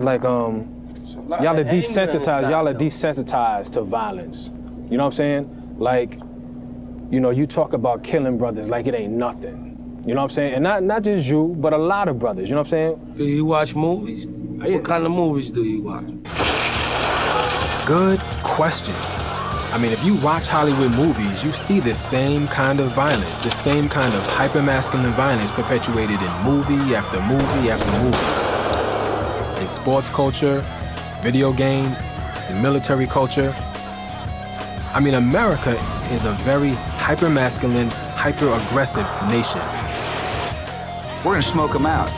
Like, y'all are desensitized to violence. You know what I'm saying? Like, you know, you talk about killing brothers like it ain't nothing. You know what I'm saying? And not just you, but a lot of brothers, you know what I'm saying? Do you watch movies? What kind of movies do you watch? Good question. I mean, if you watch Hollywood movies, you see this same kind of violence, this same kind of hyper-masculine violence perpetuated in movie after movie after movie. In sports culture, video games, in military culture. I mean, America is a very hyper-masculine, hyper-aggressive nation. We're gonna smoke them out.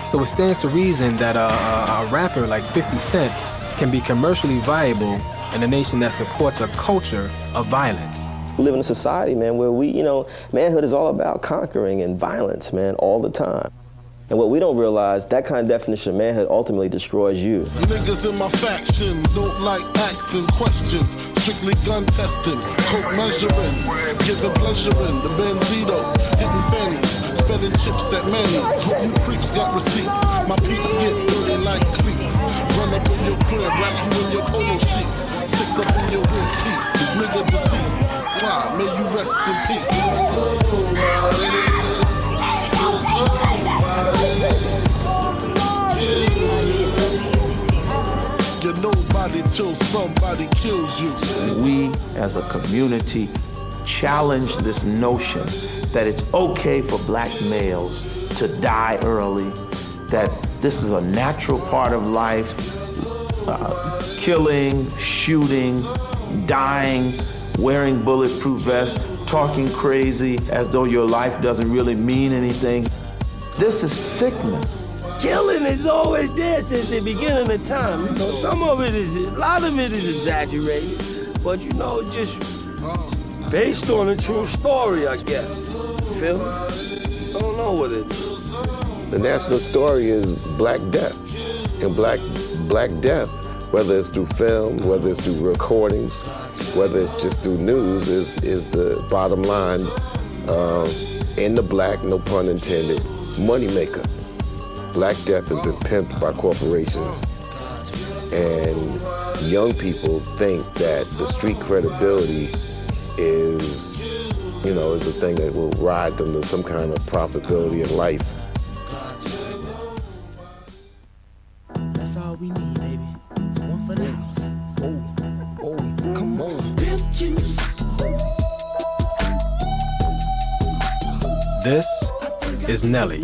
So it stands to reason that a rapper like 50 Cent can be commercially viable in a nation that supports a culture of violence. We live in a society, man, where manhood is all about conquering and violence, man, all the time. And what we don't realize, that kind of definition of manhood ultimately destroys you. Niggas in my faction don't like asking questions. Strictly gun testing, coke measuring, giving pleasure in the Benzito, hitting fannies, spending chips at Manny's. Hope you creeps got receipts. My peeps get dirty like cleats. Run up in your crib, wrap you in your polo sheets. Six up in your wind piece. Nigga deceased. Why? May you rest in peace. You're nobody till somebody kills you. We, as a community, challenge this notion that it's okay for black males to die early, that this is a natural part of life, killing, shooting, dying, wearing bulletproof vests, talking crazy as though your life doesn't really mean anything. This is sickness. Killing is always there since the beginning of time. You know, a lot of it is exaggerated, but you know, just based on a true story, I guess. You feel me? I don't know what it is. The national story is Black Death, and Black Death, whether it's through film, whether it's through recordings, whether it's just through news, is the bottom line in the black, no pun intended, moneymaker. Black Death has been pimped by corporations, and young people think that the street credibility is a thing that will ride them to some kind of profitability in life. That's all we need, baby. One for the house. Oh, come on. Pimp juice. This is Nelly.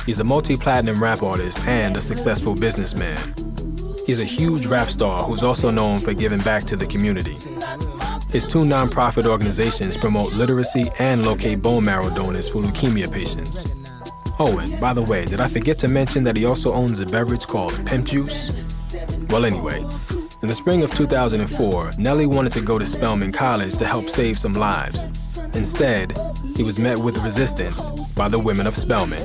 He's a multi-platinum rap artist and a successful businessman. He's a huge rap star who's also known for giving back to the community. His two nonprofit organizations promote literacy and locate bone marrow donors for leukemia patients. Oh, and by the way, did I forget to mention that he also owns a beverage called Pimp Juice? Well, anyway, in the spring of 2004, Nelly wanted to go to Spelman College to help save some lives. Instead, he was met with resistance by the women of Spelman.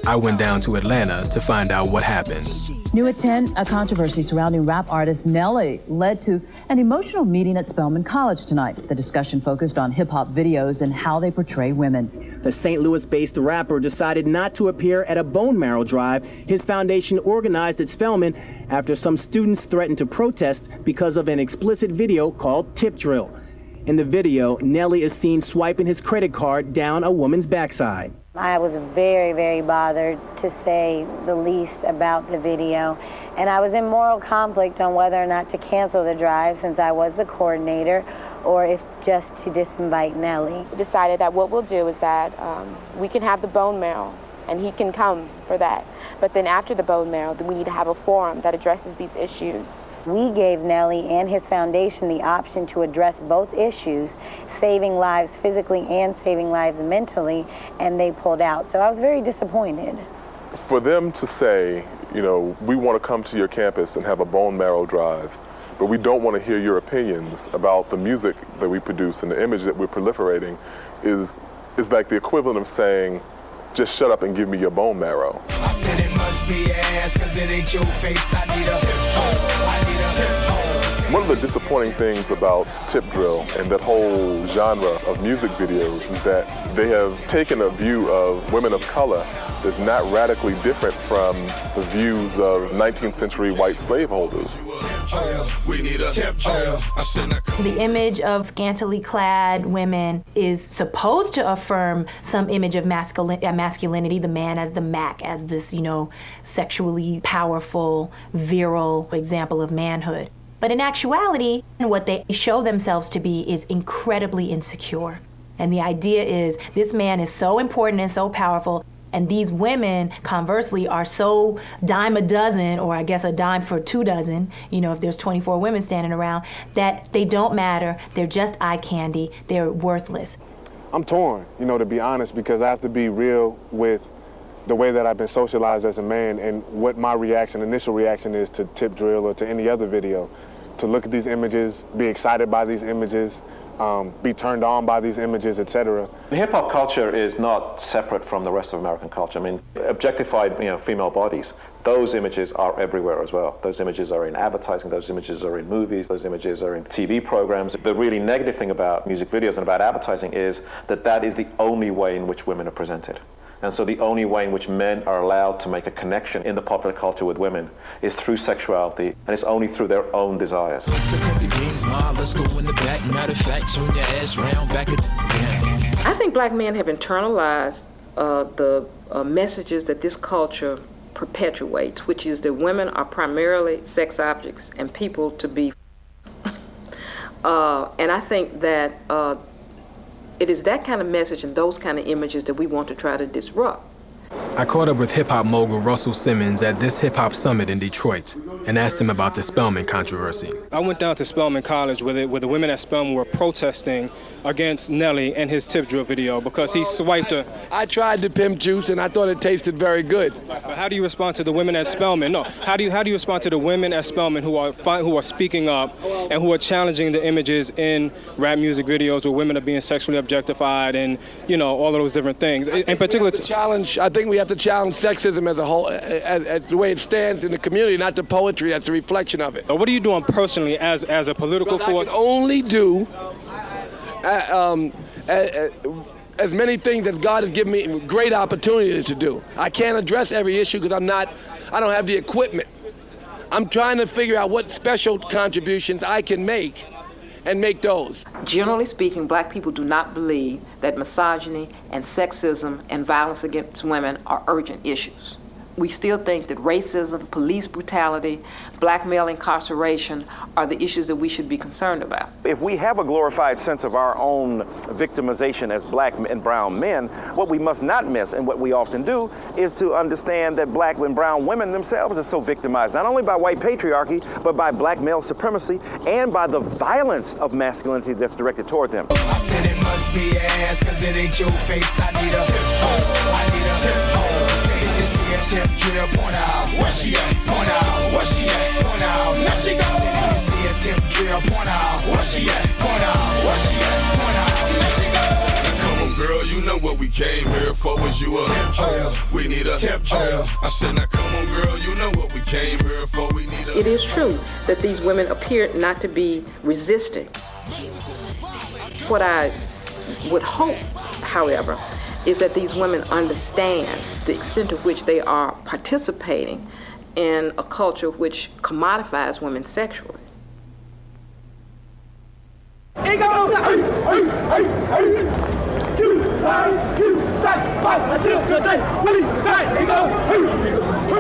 I went down to Atlanta to find out what happened. New at 10, a controversy surrounding rap artist Nelly led to an emotional meeting at Spelman College tonight. The discussion focused on hip-hop videos and how they portray women. The St. Louis-based rapper decided not to appear at a bone marrow drive his foundation organized at Spelman after some students threatened to protest because of an explicit video called Tip Drill. In the video, Nelly is seen swiping his credit card down a woman's backside. I was very, very bothered, to say the least, about the video. And I was in moral conflict on whether or not to cancel the drive, since I was the coordinator, or if just to disinvite Nelly. We decided that what we'll do is that we can have the bone marrow, and he can come for that. But then after the bone marrow, we need to have a forum that addresses these issues. We gave Nelly and his foundation the option to address both issues, saving lives physically and saving lives mentally, and they pulled out. So I was very disappointed. For them to say, you know, we want to come to your campus and have a bone marrow drive, but we don't want to hear your opinions about the music that we produce and the image that we're proliferating is like the equivalent of saying, just shut up and give me your bone marrow. I said it must be ass, 'cause it ain't your face. I need a tip. One of the disappointing things about Tip Drill and that whole genre of music videos is that they have taken a view of women of color is not radically different from the views of 19th century white slaveholders. The image of scantily clad women is supposed to affirm some image of masculinity, the man as the Mac, as this, sexually powerful, virile example of manhood. But in actuality, what they show themselves to be is incredibly insecure. And the idea is this man is so important and so powerful, and these women, conversely, are so dime a dozen, or I guess a dime for 2 dozen, if there's 24 women standing around, that they don't matter, they're just eye candy, they're worthless. I'm torn, to be honest, because I have to be real with the way that I've been socialized as a man and what my initial reaction is to Tip Drill or to any other video. To look at these images, be excited by these images, be turned on by these images, etc. Hip-hop culture is not separate from the rest of American culture. I mean, objectified, female bodies, those images are everywhere as well. Those images are in advertising, those images are in movies, those images are in TV programs. The really negative thing about music videos and about advertising is that that is the only way in which women are presented. And so the only way in which men are allowed to make a connection in the popular culture with women is through sexuality, and it's only through their own desires. I think black men have internalized the messages that this culture perpetuates, which is that women are primarily sex objects and people to be. And I think that it is that kind of message and those kind of images that we want to try to disrupt. I caught up with hip-hop mogul Russell Simmons at this hip-hop summit in Detroit and asked him about the Spelman controversy. I went down to Spelman College where the women at Spelman were protesting against Nelly and his Tip Drill video because he swiped her. I tried the pimp juice and I thought it tasted very good. But how do you respond to the women at Spelman? No, how do you respond to the women at Spelman who are speaking up and who are challenging the images in rap music videos where women are being sexually objectified and all of those different things? In particular, I think we have to challenge sexism as a whole, as the way it stands in the community, not the poetry. That's a reflection of it. What are you doing personally as a political force? I can only do as many things as God has given me great opportunity to do. I can't address every issue because I don't have the equipment. I'm trying to figure out what special contributions I can make and make those. Generally speaking, black people do not believe that misogyny and sexism and violence against women are urgent issues. We still think that racism, police brutality, black male incarceration are the issues that we should be concerned about. If we have a glorified sense of our own victimization as black and brown men, what we must not miss, and what we often do, is to understand that black and brown women themselves are so victimized, not only by white patriarchy, but by black male supremacy and by the violence of masculinity that's directed toward them. I said it must be ass, cause it ain't your face. I need a tip drill. I need a tip drill. See a Tip Drill, point out where she at, point out where she at, point out. Now she goes. See a Tip Drill, point out where she at, point out where she at, point out. Now she goes. Now come on, girl, you know what we came here for. Was you a tip drill? We need a tip drill. I said, now come on, girl, you know what we came here for. We need a. It is true that these women appear not to be resisting. What I would hope, however, is that these women understand the extent to which they are participating in a culture which commodifies women sexually.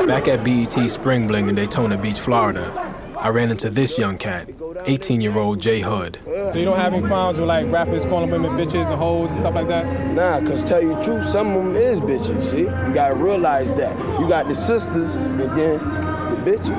Back at BET Spring Bling in Daytona Beach, Florida, I ran into this young cat, 18-year-old Jay Hood. So you don't have any problems with like rappers calling women bitches and hoes and stuff like that? Nah, cause tell you the truth, some of them is bitches, see? You gotta realize that. You got the sisters and then the bitches.